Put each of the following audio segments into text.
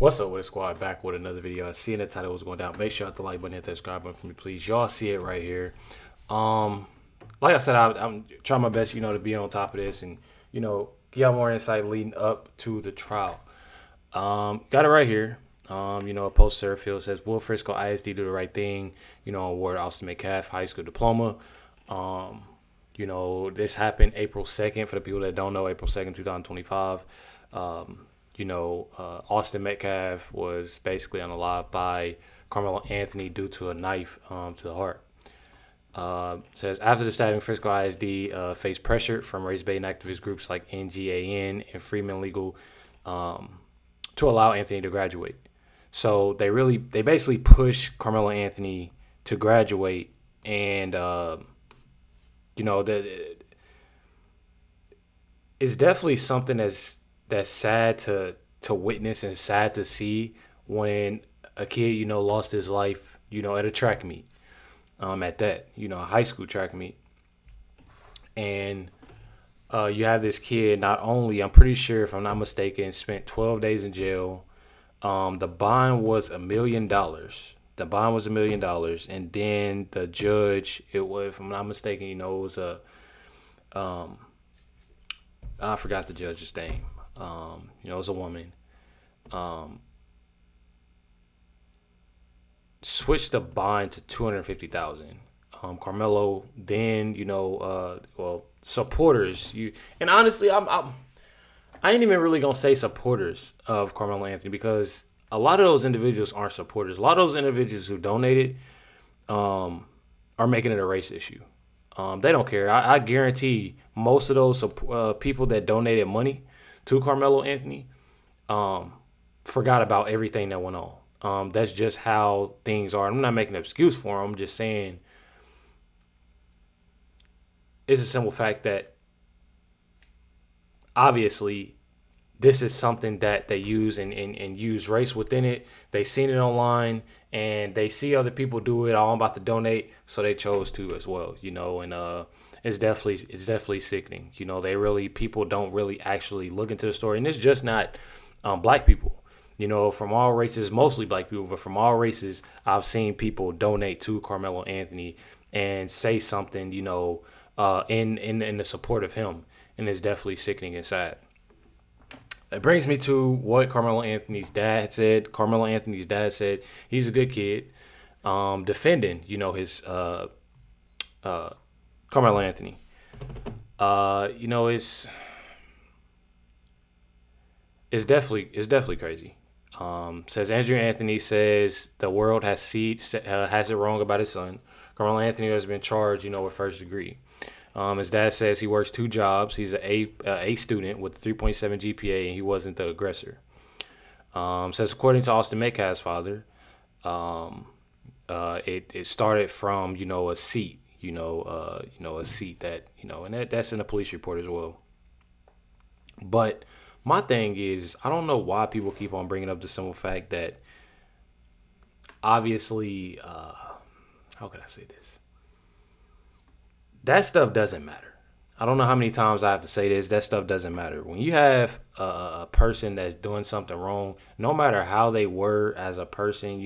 What's up with the squad? Back with another video. I see in the title was going down. Make sure you hit the like button, hit that subscribe button for me, please. Y'all see it right here. Like I said, I'm trying my best, to be on top of this and, give y'all more insight leading up to the trial. Got it right here. A post Fairfield says, will Frisco ISD do the right thing? Award Austin Metcalf high school diploma. This happened April 2nd. For the people that don't know, April 2nd, 2025. Austin Metcalf was basically unalived by Karmelo Anthony due to a knife to the heart. Says, after the stabbing, Frisco ISD faced pressure from race-baiting activist groups like NGAN and Freeman Legal to allow Anthony to graduate. So they basically pushed Karmelo Anthony to graduate, and it's definitely something that's sad to witness and sad to see when a kid, lost his life, at a track meet, at that, a high school track meet. And you have this kid, not only, I'm pretty sure, if I'm not mistaken, spent 12 days in jail. The bond was $1 million. The bond was $1 million. And then the judge, if I'm not mistaken, it was I forgot the judge's name. It was a woman. Switched the bond to $250,000. Karmelo then, supporters. And honestly, I ain't even really gonna say supporters of Karmelo Anthony, because a lot of those individuals aren't supporters. A lot of those individuals who donated are making it a race issue. They don't care. I guarantee most of those people that donated money to Karmelo Anthony forgot about everything that went on. That's just how things are. I'm not making an excuse for them. I'm just saying it's a simple fact that obviously this is something that they use and use race within it. They seen it online and they see other people do it. I'm about to donate, so they chose to as well. And it's definitely sickening. People don't really actually look into the story, and it's just not black people. From all races, mostly black people, but from all races, I've seen people donate to Karmelo Anthony and say something, in the support of him, and it's definitely sickening and sad. It brings me to what Karmelo Anthony's dad said. Karmelo Anthony's dad said he's a good kid, defending, his Karmelo Anthony. It's definitely crazy. Says Andrew Anthony says the world has it wrong about his son. Karmelo Anthony has been charged, with first degree. His dad says he works 2 jobs. He's an A student with 3.7 GPA, and he wasn't the aggressor. Says according to Austin Metcalf's father, it started from a seat, a seat that and that's in the police report as well. But my thing is, I don't know why people keep on bringing up the simple fact that obviously, how can I say this? That stuff doesn't matter. I don't know how many times I have to say this. That stuff doesn't matter. When you have a person that's doing something wrong, no matter how they were as a person,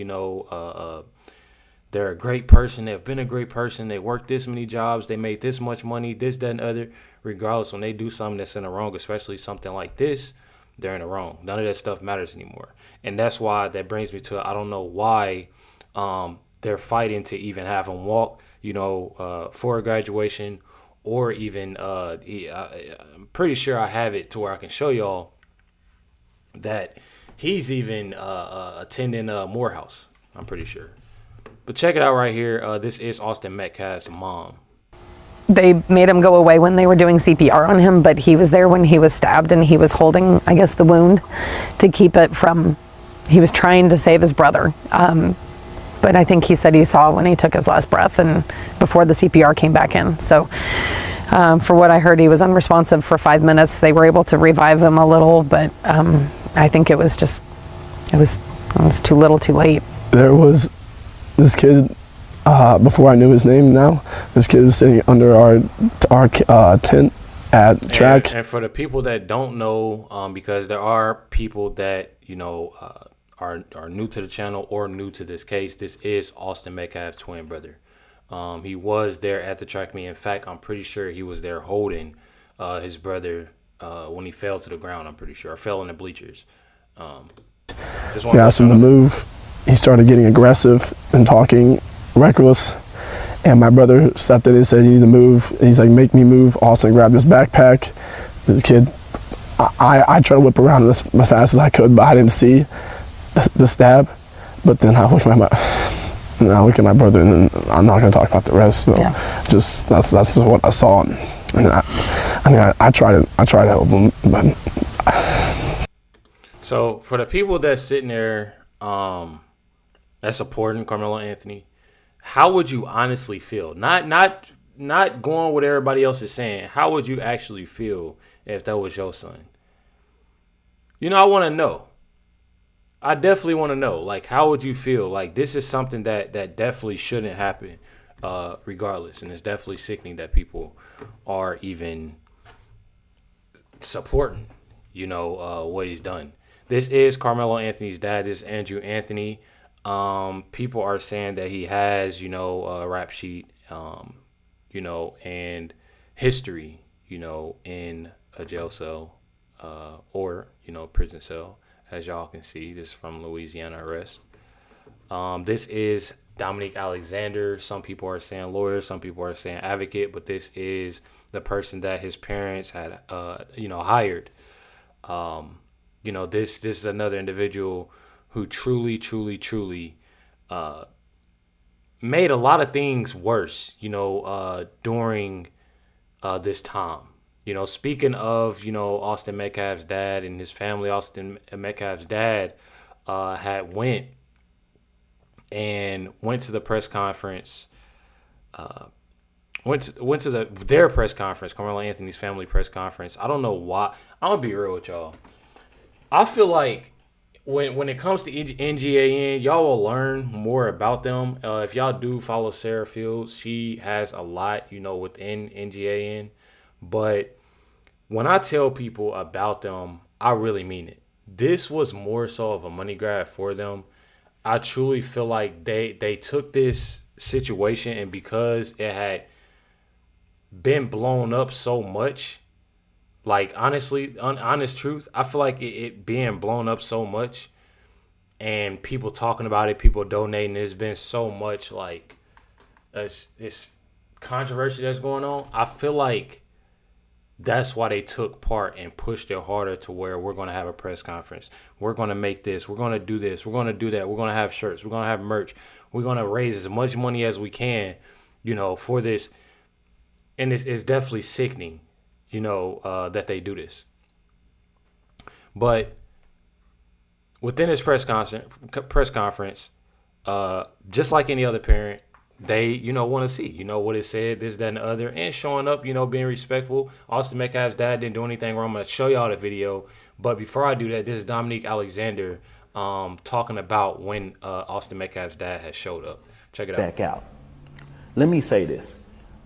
they're a great person. They've been a great person. They worked this many jobs. They made this much money, this, that, and other. Regardless, when they do something that's in the wrong, especially something like this, they're in the wrong. None of that stuff matters anymore. And that's why that brings me to, I don't know why they're fighting to even have him walk, for a graduation, or even I'm pretty sure I have it to where I can show y'all that he's even attending Morehouse. I'm pretty sure. But check it out right here. This is Austin Metcalf's mom. They made him go away when they were doing CPR on him, but he was there when he was stabbed, and he was holding, I guess, the wound to keep it from, he was trying to save his brother. But I think he said he saw when he took his last breath and before the CPR came back in. So for what I heard, he was unresponsive for 5 minutes. They were able to revive him a little, but I think it was too little too late. There was this kid, before I knew his name now, this kid was sitting under our tent at track. And for the people that don't know, because there are people that, are new to the channel or new to this case, this is Austin Metcalf's twin brother. He was there at the track meet. In fact, I'm pretty sure he was there holding his brother when he fell to the ground. I'm pretty sure, or fell in the bleachers. We asked him to move. He started getting aggressive and talking reckless. And my brother stepped in and said, "You need to move." And he's like, "Make me move." Austin grabbed his backpack. The kid, I tried to whip around as fast as I could, but I didn't see the stab. But then I look at my brother, and then I'm not going to talk about the rest. So just that's just what I saw. And I try to help him, but. So for the people that's sitting there, that's supporting Karmelo Anthony, how would you honestly feel? Not going what everybody else is saying. How would you actually feel if that was your son? You know, I want to know. I definitely want to know. Like, how would you feel? Like, this is something that definitely shouldn't happen, regardless. And it's definitely sickening that people are even supporting, what he's done. This is Karmelo Anthony's dad. This is Andrew Anthony. People are saying that he has, a rap sheet, and history, in a jail cell, or, prison cell, as y'all can see. This is from Louisiana arrest. This is Dominique Alexander. Some people are saying lawyer, some people are saying advocate, but this is the person that his parents had, hired. This is another individual who truly made a lot of things worse, during this time. Speaking of, Austin Metcalf's dad and his family, Austin Metcalf's dad had went to the press conference, went to their press conference, Karmelo Anthony's family press conference. I don't know why. I'm going to be real with y'all. I feel like when it comes to NGAN, y'all will learn more about them. If y'all do follow Sarah Fields, she has a lot, within NGAN. But when I tell people about them, I really mean it. This was more so of a money grab for them. I truly feel like they took this situation, and because it had been blown up so much, like, honestly, honest truth, I feel like it being blown up so much and people talking about it, people donating, there's been so much, like, this controversy that's going on. I feel like that's why they took part and pushed it harder to where we're going to have a press conference. We're going to make this. We're going to do this. We're going to do that. We're going to have shirts. We're going to have merch. We're going to raise as much money as we can, for this. And it's definitely sickening, that they do this. But within this press conference, just like any other parent, they, want to see, what it said, this, that, and the other, and showing up, being respectful. Austin Metcalf's dad didn't do anything wrong. I'm going to show y'all the video. But before I do that, this is Dominique Alexander talking about when Austin Metcalf's dad has showed up. Check it out. Back out. Let me say this.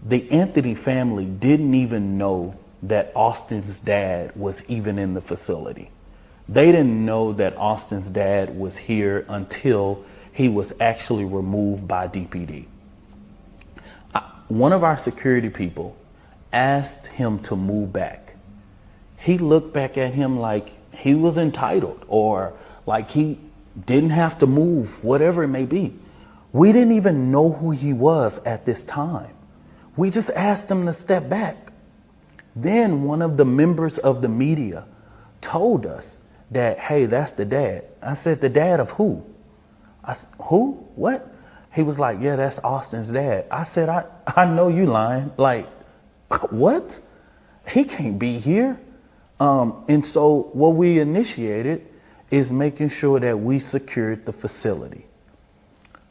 The Anthony family didn't even know that Austin's dad was even in the facility. They didn't know that Austin's dad was here until he was actually removed by DPD. One of our security people asked him to move back. He looked back at him like he was entitled, or like he didn't have to move, whatever it may be. We didn't even know who he was at this time. We just asked him to step back. Then one of the members of the media told us that, hey, that's the dad. I said, the dad of who? Who? What? He was like, yeah, that's Austin's dad. I said, I know you lying. Like, what? He can't be here. And so what we initiated is making sure that we secured the facility.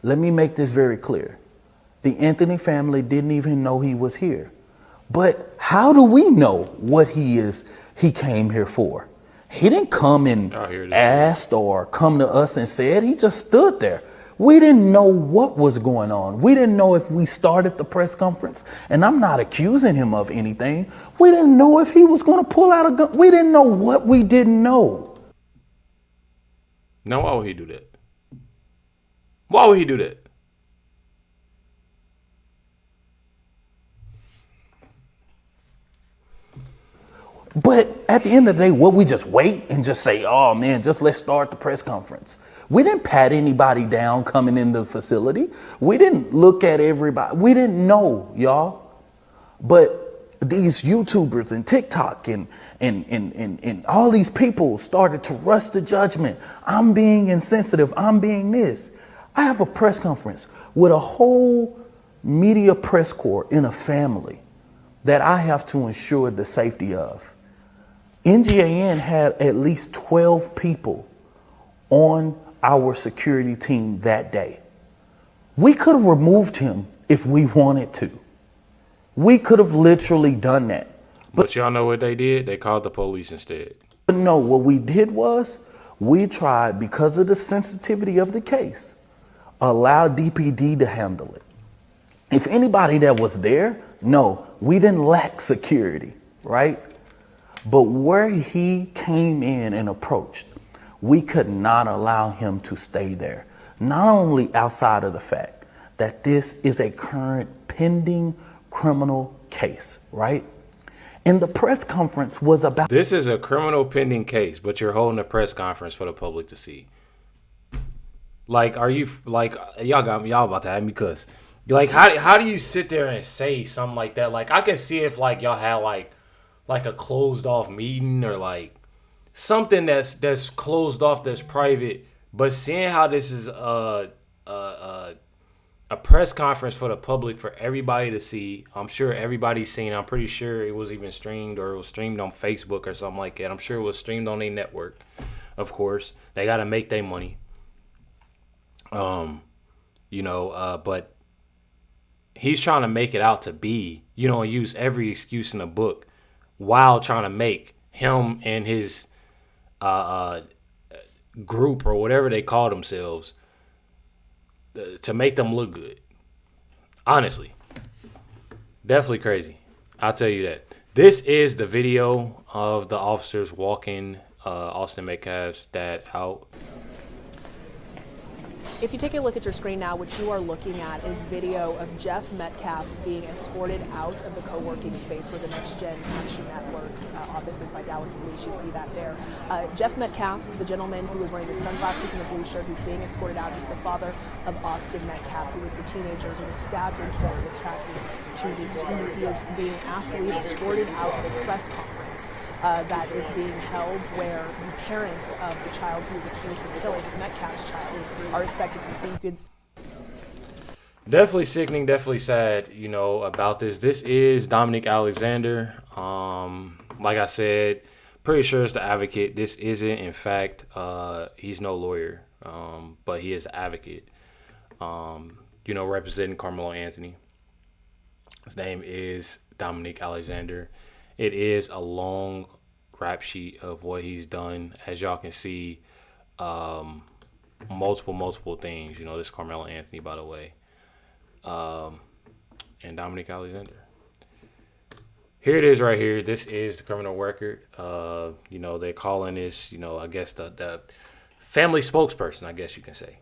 Let me make this very clear. The Anthony family didn't even know he was here. But how do we know what he came here for? He didn't come and asked or come to us and said. He just stood there. We didn't know what was going on. We didn't know if we started the press conference. And I'm not accusing him of anything. We didn't know if he was going to pull out a gun. We didn't know what we didn't know. Now, why would he do that? Why would he do that? But at the end of the day, what we just wait and just say, oh man, just let's start the press conference. We didn't pat anybody down coming into the facility. We didn't look at everybody. We didn't know, y'all. But these YouTubers and TikTok and all these people started to rush to judgment. I'm being insensitive. I'm being this. I have a press conference with a whole media press corps in a family that I have to ensure the safety of. NGAN had at least 12 people on our security team that day. We could have removed him if we wanted to. We could have literally done that. But y'all know what they did? They called the police instead. But no, what we did was we tried, because of the sensitivity of the case, allow DPD to handle it. If anybody that was there, no, we didn't lack security, right? But where he came in and approached, we could not allow him to stay there. Not only outside of the fact that this is a current pending criminal case, right? And the press conference was about... This is a criminal pending case, but you're holding a press conference for the public to see. Like, are you, like, y'all about to have me cuss. Like, how do you sit there and say something like that? Like, I can see if, like, y'all had, like a closed off meeting or like something that's closed off, that's private. But seeing how this is a press conference for the public, for everybody to see, I'm sure everybody's seen. I'm pretty sure it was even streamed, or it was streamed on Facebook or something like that. I'm sure it was streamed on a network. Of course, they got to make their money. But he's trying to make it out to be, use every excuse in the book, while trying to make him and his group, or whatever they call themselves, to make them look good. Honestly, definitely crazy. I'll tell you that. This is the video of the officers walking Austin Metcalf's dad out. If you take a look at your screen now, what you are looking at is video of Jeff Metcalf being escorted out of the co-working space where the Next Gen Action Network's office is by Dallas Police. You see that there. Jeff Metcalf, the gentleman who was wearing the sunglasses and the blue shirt, who's being escorted out, is the father of Austin Metcalf, who was the teenager who was stabbed and killed at tracking 2 weeks ago. He is being asked to leave, escorted out of a press conference that is being held, where the parents of the child who is accused of killing Metcalf's child are expected to speak. Definitely sickening, definitely sad, about this. This is Dominic Alexander. Like I said, pretty sure it's the advocate. This isn't, in fact, he's no lawyer, but he is the advocate, representing Karmelo Anthony. His name is Dominic Alexander. It is a long rap sheet of what he's done. As y'all can see, multiple things. This Karmelo Anthony, by the way, and Dominic Alexander. Here it is right here. This is the criminal record. They're calling this, I guess the family spokesperson, I guess you can say.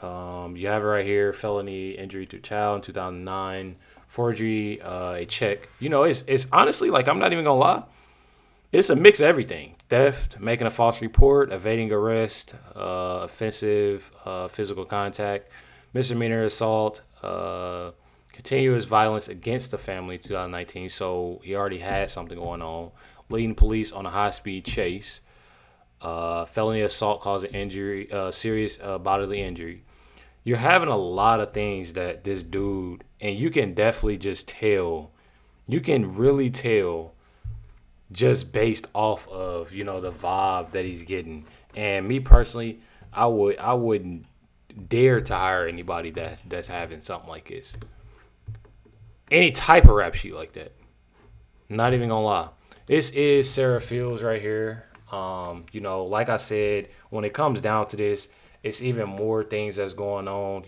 You have it right here: felony injury to child in 2009, forgery, a check. It's honestly, like, I'm not even gonna lie, it's a mix of everything: theft, making a false report, evading arrest, offensive physical contact, misdemeanor assault, continuous violence against the family, 2019. So he already had something going on. Leading police on a high-speed chase, felony assault causing injury, serious bodily injury. You're having a lot of things that this dude, and you can definitely just tell, you can really tell just based off of, the vibe that he's getting. And me personally, I wouldn't dare to hire anybody that's having something like this. Any type of rap sheet like that. Not even gonna lie. This is Sarah Fields right here. Like I said, when it comes down to this, it's even more things that's going on,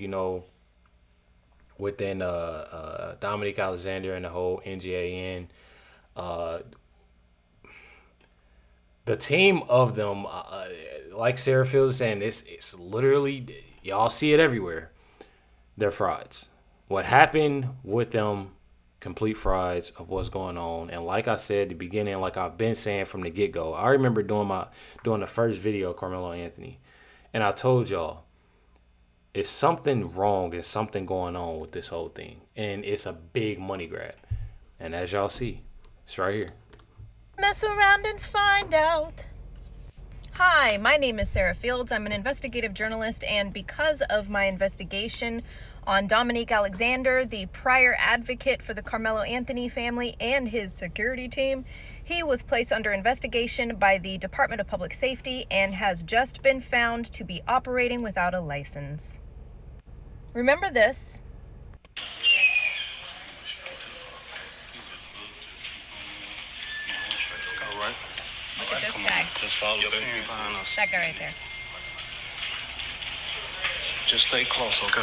within Dominic Alexander and the whole NGAN. the team of them, like Sarah Fields is saying, it's literally, y'all see it everywhere. They're frauds. What happened with them, complete frauds of what's going on. And like I said at the beginning, like I've been saying from the get-go, I remember doing the first video of Karmelo Anthony, and I told y'all, it's something wrong, it's something going on with this whole thing, and it's a big money grab. And as y'all see, it's right here. Mess around and find out. Hi, my name is Sarah Fields. I'm an investigative journalist, and because of my investigation on Dominique Alexander, the prior advocate for the Karmelo Anthony family and his security team, he was placed under investigation by the Department of Public Safety and has just been found to be operating without a license. Remember this. Look at this guy. Just follow the parents behind us. That guy right there. Just stay close, okay?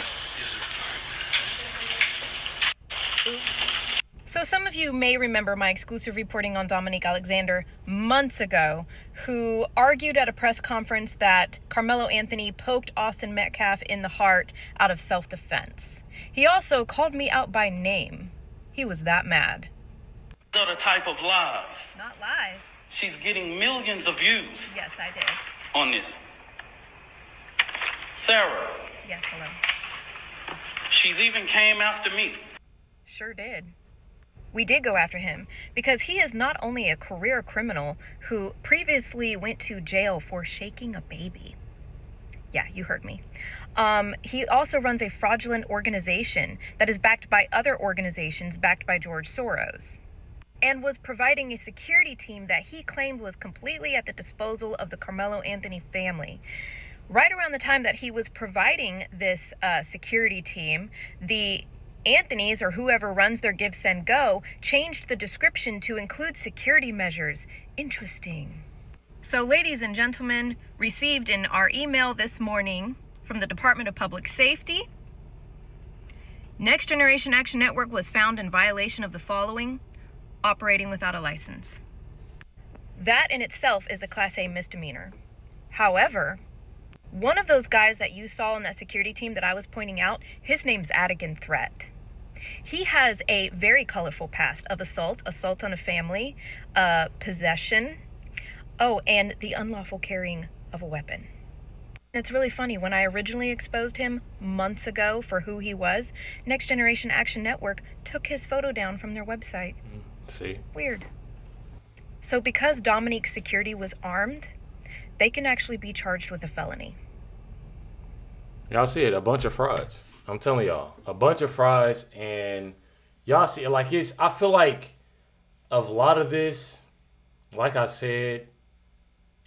Oops. So some of you may remember my exclusive reporting on Dominique Alexander months ago, who argued at a press conference that Karmelo Anthony poked Austin Metcalf in the heart out of self-defense. He also called me out by name. He was that mad. These are the type of lies. Not lies. She's getting millions of views Yes, I did. on this. Sarah, Yes, hello. she's even came after me. Sure did. We did go after him because he is not only a career criminal who previously went to jail for shaking a baby. Yeah, you heard me. He also runs a fraudulent organization that is backed by other organizations backed by George Soros, and was providing a security team that he claimed was completely at the disposal of the Karmelo Anthony family. Right around the time that he was providing this security team, the Anthony's, or whoever runs their Give, Send, Go, changed the description to include security measures. Interesting. So, ladies and gentlemen, received in our email this morning from the Department of Public Safety, Next Generation Action Network was found in violation of the following: operating without a license. That in itself is a Class A misdemeanor. However, one of those guys that you saw in that security team that I was pointing out, his name's Adigan Threat. He has a very colorful past of assault on a family, possession, and the unlawful carrying of a weapon. It's really funny, when I originally exposed him months ago for who he was, Next Generation Action Network took his photo down from their website. See? Weird. So because Dominique's security was armed, they can actually be charged with a felony. Y'all see it, a bunch of frauds. I'm telling y'all, a bunch of frauds, and y'all see it. Like, I feel like a lot of this, like I said,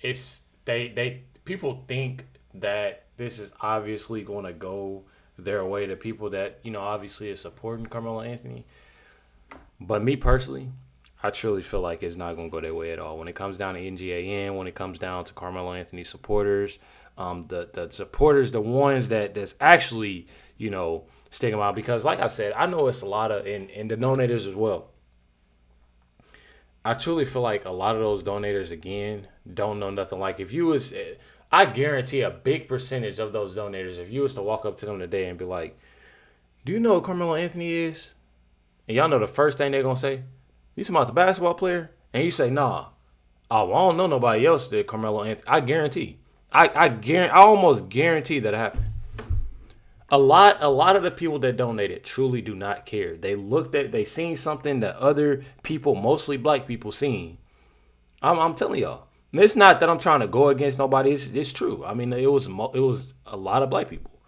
it's people think that this is obviously going to go their way, to people that, obviously is supporting Karmelo Anthony. But me personally, I truly feel like it's not going to go their way at all. When it comes down to NGAN, when it comes down to Karmelo Anthony supporters, the supporters, the ones that's actually, sticking them out. Because like I said, I know it's a lot of, and the donators as well. I truly feel like a lot of those donators, again, don't know nothing. Like, I guarantee a big percentage of those donators, if you was to walk up to them today and be like, do you know who Karmelo Anthony is? And y'all know the first thing they're going to say, you talking about the basketball player? And you say, nah. Oh, I don't know nobody else that Karmelo Anthony. I guarantee. I almost guarantee that it happened. A lot of the people that donated truly do not care. They seen something that other people, mostly black people, seen. I'm telling y'all. It's not that I'm trying to go against nobody. It's true. I mean, it was a lot of black people.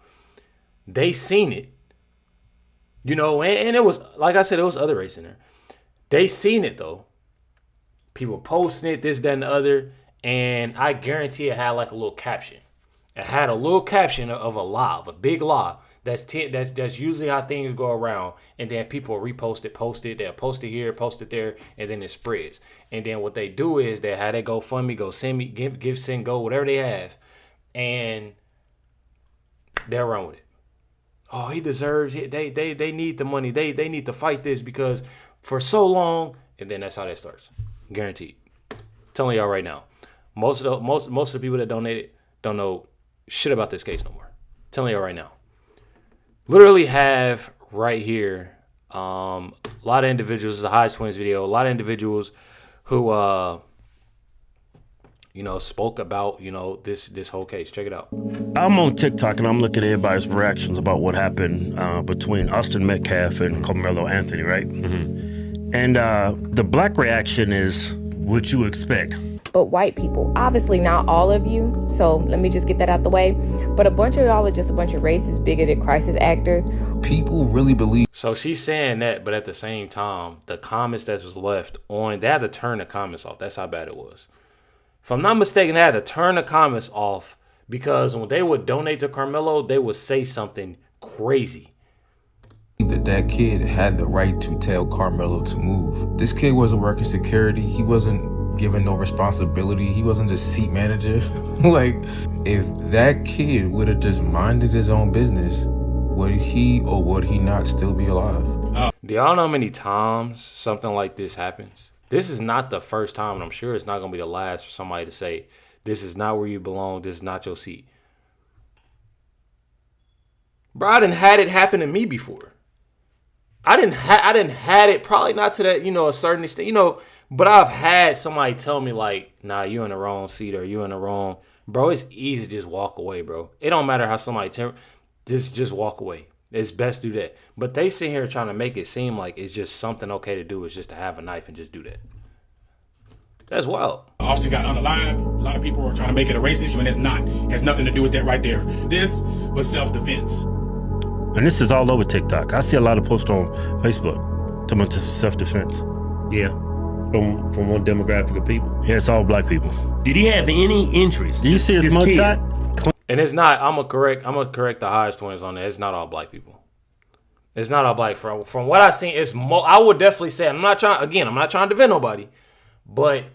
They seen it. And it was, like I said, it was other race in there. They seen it, though. People posting it, this, that, and the other. And I guarantee it had like a little caption. It had a little caption of a lie, of a big lie. That's usually how things go around. And then people repost it, post it. They'll post it here, post it there, and then it spreads. And then what they do is they have that GoFundMe, go send me, give, send, go, whatever they have. And they'll run with it. Oh, he deserves it. They need the money. They need to fight this because for so long. And then that's how that starts. Guaranteed. Telling y'all right now. Most of the people that donated don't know shit about this case no more. I'm telling you right now. Literally have right here a lot of individuals. This is a Highest Twins video. A lot of individuals who spoke about this whole case. Check it out. I'm on TikTok and I'm looking at everybody's reactions about what happened between Austin Metcalf and Karmelo Anthony, right? Mm-hmm. And the black reaction is what you expect. But white people, obviously not all of you, so let me just get that out the way. But a bunch of y'all are just a bunch of racist, bigoted crisis actors. People really believe. So she's saying that, but at the same time, the comments that was left on, they had to turn the comments off. That's how bad it was. If I'm not mistaken, they had to turn the comments off because when they would donate to Karmelo, they would say something crazy. That kid had the right to tell Karmelo to move. This kid wasn't working security. He wasn't given no responsibility. He wasn't the seat manager. Like, if that kid would have just minded his own business, would he or would he not still be alive? Do y'all know how many times something like this happens? This is not the first time, and I'm sure it's not going to be the last for somebody to say, this is not where you belong, this is not your seat. Bro, I done had it happen to me before. I didn't had it, probably not to that, a certain extent, but I've had somebody tell me like, nah, you in the wrong seat or you in the wrong. Bro, it's easy to just walk away, bro. It don't matter how somebody just walk away. It's best do that. But they sit here trying to make it seem like it's just something okay to do. It's just to have a knife and just do that. That's wild. Austin got unalived. A lot of people are trying to make it a race issue, and it's not. It has nothing to do with that right there. This was self-defense. And this is all over TikTok. I see a lot of posts on Facebook talking about this is self-defense. Yeah. From one demographic of people. Yeah, it's all black people. Did he have any interest? Do you see his mugshot? And it's not. I'm gonna correct the Highest Twins on that. It's not all black people. It's not all black. From what I've seen, it's I would definitely say. I'm not trying to defend nobody, but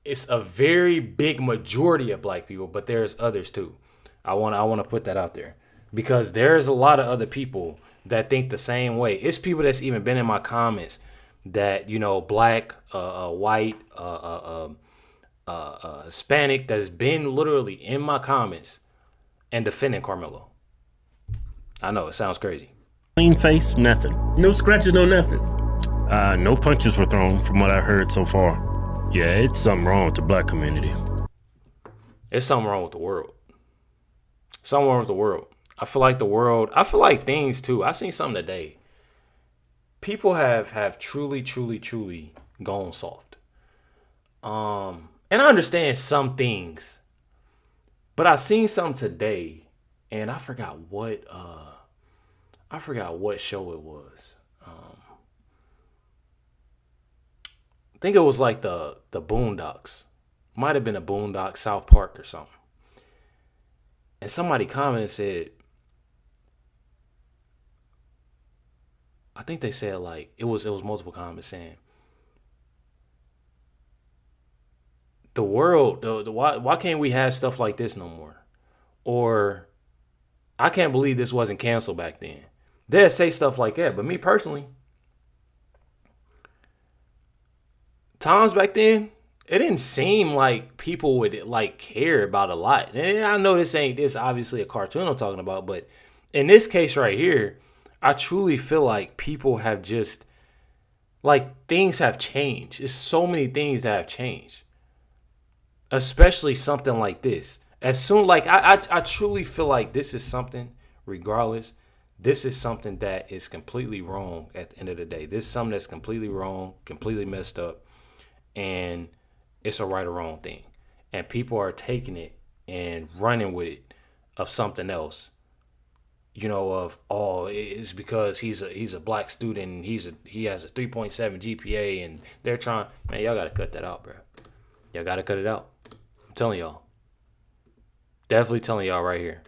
it's a very big majority of black people. But there's others too. I want to put that out there because there's a lot of other people that think the same way. It's people that's even been in my comments that black, white, Hispanic that's been literally in my comments and defending Karmelo. I know it sounds crazy. Clean face, nothing. No scratches, no nothing. No punches were thrown from what I heard so far. Yeah, it's something wrong with the black community. It's something wrong with the world. Something wrong with the world. I feel like things too. I seen something today. People have truly gone soft. And I understand some things. But I seen something today, and I forgot what show it was. I think it was like the Boondocks. Might have been a Boondocks, South Park or something. And somebody commented and said, I think they said like it was multiple comments saying the world, why can't we have stuff like this no more? Or I can't believe this wasn't canceled back then. They'd say stuff like that. But me personally, times back then, it didn't seem like people would like care about a lot. And I know this obviously a cartoon I'm talking about, but in this case right here, I truly feel like people have just like things have changed. There's so many things that have changed. Especially something like this. As soon like I truly feel like this is something, regardless, this is something that is completely wrong at the end of the day. This is something that's completely wrong, completely messed up, and it's a right or wrong thing. And people are taking it and running with it of something else. It's because he's a black student and he has a 3.7 GPA and they're trying, man, y'all gotta cut that out, bro. Y'all gotta cut it out. I'm telling y'all. Definitely telling y'all right here.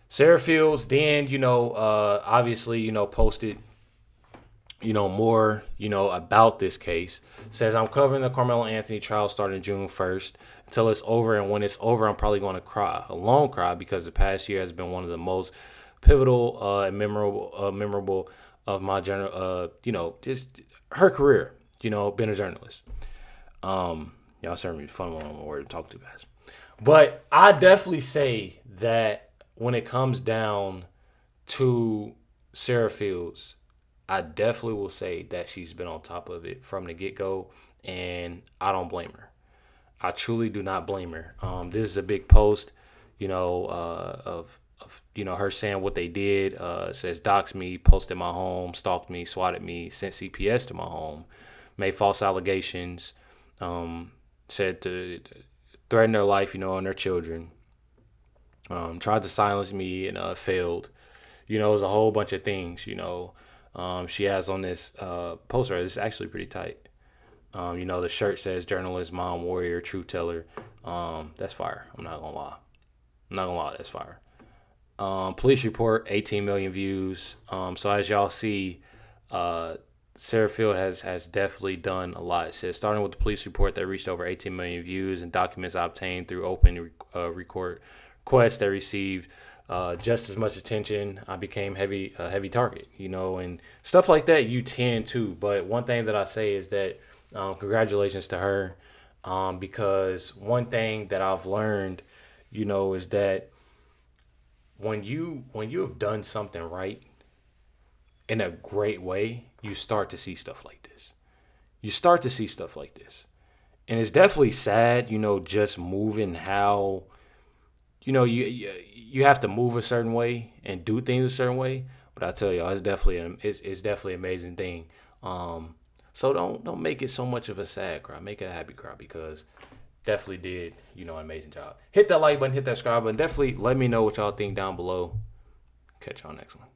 Sarah Fields then, obviously, posted, more, about this case. Says, I'm covering the Karmelo Anthony trial starting June 1st until it's over. And when it's over, I'm probably going to cry. A long cry because the past year has been one of the most pivotal and memorable of my, just her career, being a journalist. Y'all serving me fun one word to talk to guys. But I definitely say that when it comes down to Sarah Fields, I definitely will say that she's been on top of it from the get-go, and I don't blame her. I truly do not blame her. This is a big post, of her saying what they did. It says, doxed me, posted my home, stalked me, swatted me, sent CPS to my home, made false allegations, said to threaten their life, and their children, tried to silence me and failed. It was a whole bunch of things, she has on this poster. It's actually pretty tight. The shirt says journalist, mom, warrior, truth teller. That's fire. I'm not gonna lie, that's fire. Police report, 18 million views. So as y'all see, Sarah Field has definitely done a lot. It says, starting with the police report that reached over 18 million views and documents obtained through open record requests that received just as much attention, I became a heavy target, and stuff like that you tend to. But one thing that I say is that congratulations to her, because one thing that I've learned, is that when you have done something right in a great way, you start to see stuff like this. And it's definitely sad, just moving how, you have to move a certain way and do things a certain way. But I tell y'all, it's definitely an amazing thing. So don't make it so much of a sad cry. Make it a happy cry, because definitely did, an amazing job. Hit that like button, hit that subscribe button. Definitely let me know what y'all think down below. Catch y'all next one.